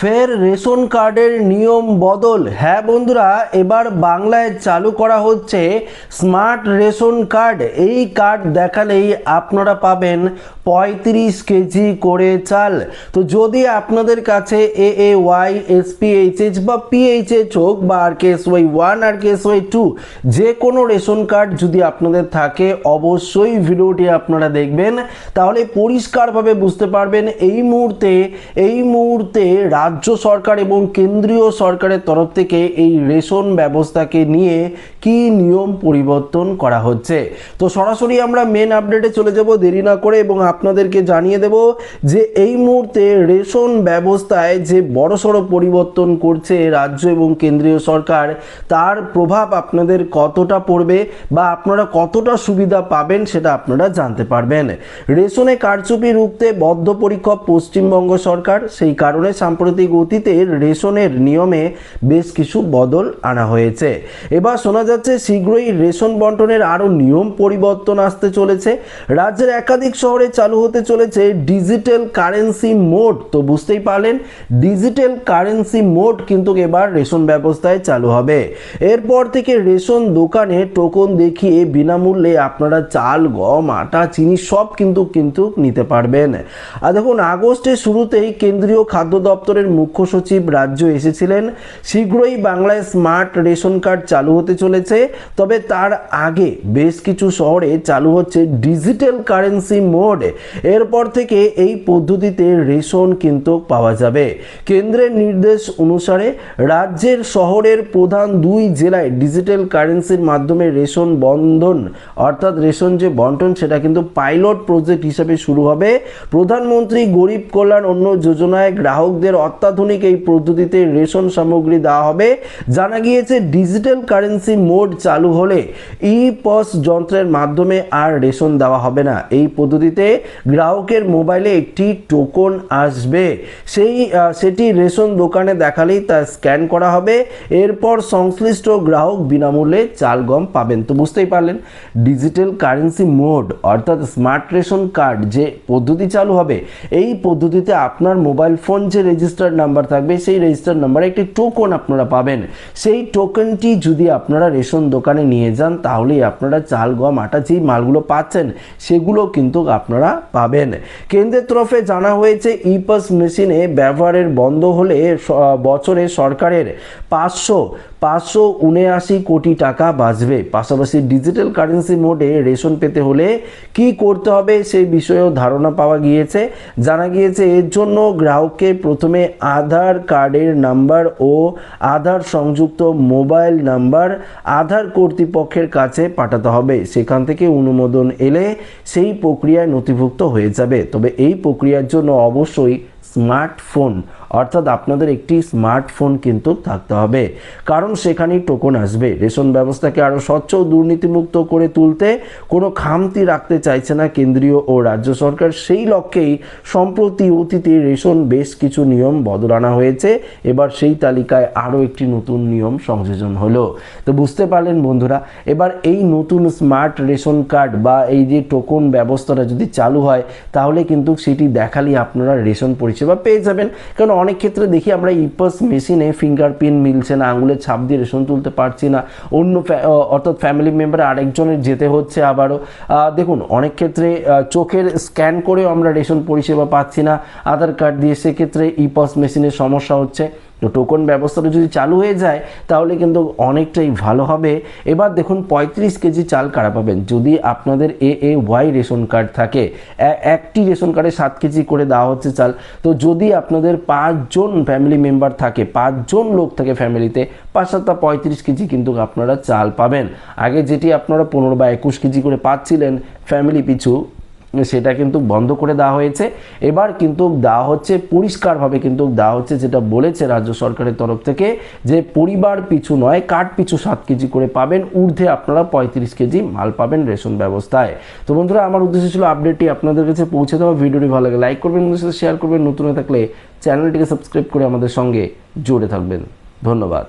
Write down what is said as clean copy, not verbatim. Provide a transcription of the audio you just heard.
ফের রেশন কার্ডের নিয়ম বদল। হ্যাঁ বন্ধুরা, এবার বাংলায় চালু করা হচ্ছে স্মার্ট রেশন কার্ড। এই কার্ড দেখালেই আপনারা পাবেন 35 কেজি করে চাল। তো যদি আপনাদের কাছে AAY SPHH বা PHH হোক বা RKSY 1 RKSY 2 যে কোনো রেশন কার্ড যদি আপনাদের থাকে, অবশ্যই ভিডিওটি আপনারা দেখবেন, তাহলে পরিষ্কারভাবে বুঝতে পারবেন এই মুহূর্তে রাজ্য সরকার এবং কেন্দ্রীয় সরকারের তরফ থেকে এই রেশন ব্যবস্থাকে নিয়ে কি নিয়ম পরিবর্তন করা হচ্ছে। তো সরাসরি আমরা মেন আপডেটে চলে যাব দেরি না করে, এবং আপনাদেরকে জানিয়ে দেব যে এই মুহূর্তে রেশন ব্যবস্থায় যে বড়সড় পরিবর্তন করছে রাজ্য এবং কেন্দ্রীয় সরকার, তার প্রভাব আপনাদের কতটা পড়বে বা আপনারা কতটা সুবিধা পাবেন সেটা আপনারা জানতে পারবেন। রেশনে কারচুপি রুখতে বদ্ধপরিকর পশ্চিমবঙ্গ সরকার, সেই কারণে সাম্প্রতিক অতীতে রেশনের নিয়মে বেশ কিছু বদল আনা হয়েছে। এবার শোনা যাচ্ছে শীঘ্রই রেশন বন্টনের আরও নিয়ম পরিবর্তন আসতে চলেছে। রাজ্যের একাধিক শহরে চালু হতে চলেছে ডিজিটাল কারেন্সি মোড। তো বুঝতেই পারলেন, ডিজিটাল কারেন্সি মোড কিন্তু এবার রেশন ব্যবস্থায় চালু হবে। এরপর থেকে রেশন দোকানে টোকন দেখিয়ে বিনামূল্যে আপনারা চাল, গম, আটা, চিনি সব কিন্তু নিতে পারবেন। আর দেখুন, আগস্টের শুরুতেই কেন্দ্রীয় খাদ্য দপ্তরের মুখ্য সচিব রাজ্য এসেছিলেন। শীঘ্রই বাংলায় স্মার্ট রেশন কার্ড চালু হতে চলেছে। তবে তার আগে বেশ কিছু শহরে চালু হচ্ছে ডিজিটাল কারেন্সি মোড। এরপর থেকে এই পদ্ধতিতে রেশন কিন্তু পাওয়া যাবে। কেন্দ্রের নির্দেশ অনুসারে রাজ্যের শহরের প্রধান 2 জেলায় ডিজিটাল কারেন্সির মাধ্যমে রেশন বন্ধন, অর্থাৎ রেশন যে বন্টন, সেটা কিন্তু পাইলট প্রজেক্ট হিসাবে শুরু হবে। প্রধানমন্ত্রী গরিব কল্যাণ অন্ন যোজনায় গ্রাহকদের অত্যাধুনিক এই পদ্ধতিতে রেশন সামগ্রী দেওয়া হবে। জানা গিয়েছে ডিজিটাল কারেন্সি মোড চালু হলে ই-পস যন্ত্রের মাধ্যমে আর রেশন দেওয়া হবে না। এই পদ্ধতিতে গ্রাহকের মোবাইলে একটি টোকন আসবে, সেটি রেশন দোকানে দেখালেই তা স্ক্যান করা হবে। এরপর সংশ্লিষ্ট গ্রাহক বিনামূল্যে চাল, গম পাবেন। তো বুঝতেই পারলেন, ডিজিটাল কারেন্সি মোড অর্থাৎ স্মার্ট রেশন কার্ড যে পদ্ধতি চালু হবে, এই পদ্ধতিতে আপনার মোবাইল ফোন যে রেজিস্টার্ড নাম্বার থাকবে, সেই রেজিস্টার্ড নাম্বারে একটি টোকন আপনারা পাবেন। সেই টোকনটি যদি আপনারা রেশন দোকানে নিয়ে যান, তাহলেই আপনারা চাল, গম, আটা যেই মালগুলো পাচ্ছেন সেগুলো কিন্তু আপনারা পাবেন। কেন্দ্রের তরফে জানা হয়েছে ই-পাস মেশিনে ব্যবহারের বন্ধ হলে বছরে সরকারের 579 কোটি টাকা বাঁচবে। পাশাপাশি ডিজিটাল কারেন্সি মোডে রেশন পেতে হলে কি করতে হবে সেই বিষয়েও ধারণা পাওয়া গিয়েছে। জানা গিয়েছে এর জন্য গ্রাহককে প্রথমে আধার কার্ডের নাম্বার ও আধার সংযুক্ত মোবাইল নাম্বার আধার কর্তৃপক্ষের কাছে পাঠাতে হবে। সেখান থেকে অনুমোদন এলে সেই প্রক্রিয়ায় নথিভুক্ত হয়ে যাবে। তবে এই প্রক্রিয়ার জন্য অবশ্যই স্মার্টফোন, অর্থাৎ আপনাদের একটি স্মার্টফোন কিন্তু থাকতে হবে, কারণ সেখানেই টোকন আসবে। রেশন ব্যবস্থাকে আরও স্বচ্ছ ও দুর্নীতিমুক্ত করে তুলতে কোনো খামতি রাখতে চাইছে না কেন্দ্রীয় ও রাজ্য সরকার। সেই লক্ষ্যেই সম্প্রতি অতীতে রেশন বেশ কিছু নিয়ম বদল আনা হয়েছে। এবার সেই তালিকায় আরও একটি নতুন নিয়ম সংযোজন হলো। তো বুঝতে পারলেন বন্ধুরা, এবার এই নতুন স্মার্ট রেশন কার্ড বা এই যে টোকন ব্যবস্থাটা যদি চালু হয়, তাহলে কিন্তু সেটি দেখালেই আপনারা রেশন পরিষেবা পেয়ে যাবেন। কারণ অনেক ক্ষেত্রে দেখি আমরা ই-পাস মেশিনে ফিঙ্গারপ্রিন্ট মিলছে না, আঙুলের ছাপ দিয়ে রেশন তুলতে পারছি না, অর্থাৎ ফ্যামিলি মেম্বার আরেকজনের যেতে হচ্ছে। আবারও দেখুন, অনেক ক্ষেত্রে চোখের স্ক্যান করেও আমরা রেশন পরিষেবা পাচ্ছি না আধার কার্ড দিয়ে, সেক্ষেত্রে ই-পাস মেশিনের সমস্যা হচ্ছে। তো টোকন ব্যবস্থাটা যদি চালু হয়ে যায়, তাহলে কিন্তু অনেকটাই ভালো হবে। এবার দেখুন, 35 কেজি চাল কারা পাবেন? যদি আপনাদের AAY রেশন কার্ড থাকে, একটি রেশন কার্ডে 7 কেজি করে দেওয়া হচ্ছে চাল। তো যদি আপনাদের 5 জন ফ্যামিলি মেম্বার থাকে, 5 জন লোক থাকে ফ্যামিলিতে, 5-7 35 কেজি কিন্তু আপনারা চাল পাবেন। আগে যেটি আপনারা 15 বা 21 কেজি করে পাচ্ছিলেন ফ্যামিলি পিছু, সেটা কিন্তু বন্ধ করে দেওয়া হয়েছে। এবার কিন্তু দেওয়া হচ্ছে পরিষ্কারভাবে, কিন্তু দেওয়া হচ্ছে যেটা বলেছে রাজ্য সরকারের তরফ থেকে, যে পরিবার পিছু নয়, কার্ড পিছু 7 কেজি করে পাবেন, ঊর্ধ্বে আপনারা 35 কেজি মাল পাবেন রেশন ব্যবস্থায়। তো বন্ধুরা, আমার উদ্দেশ্য ছিল আপডেটটি আপনাদের কাছে পৌঁছে দেওয়া। ভিডিওটি ভালো লাগে লাইক করবেন, বন্ধুদের সাথে শেয়ার করবেন, নতুন হয়ে থাকলে চ্যানেলটিকে সাবস্ক্রাইব করে আমাদের সঙ্গে জুড়ে থাকবেন। ধন্যবাদ।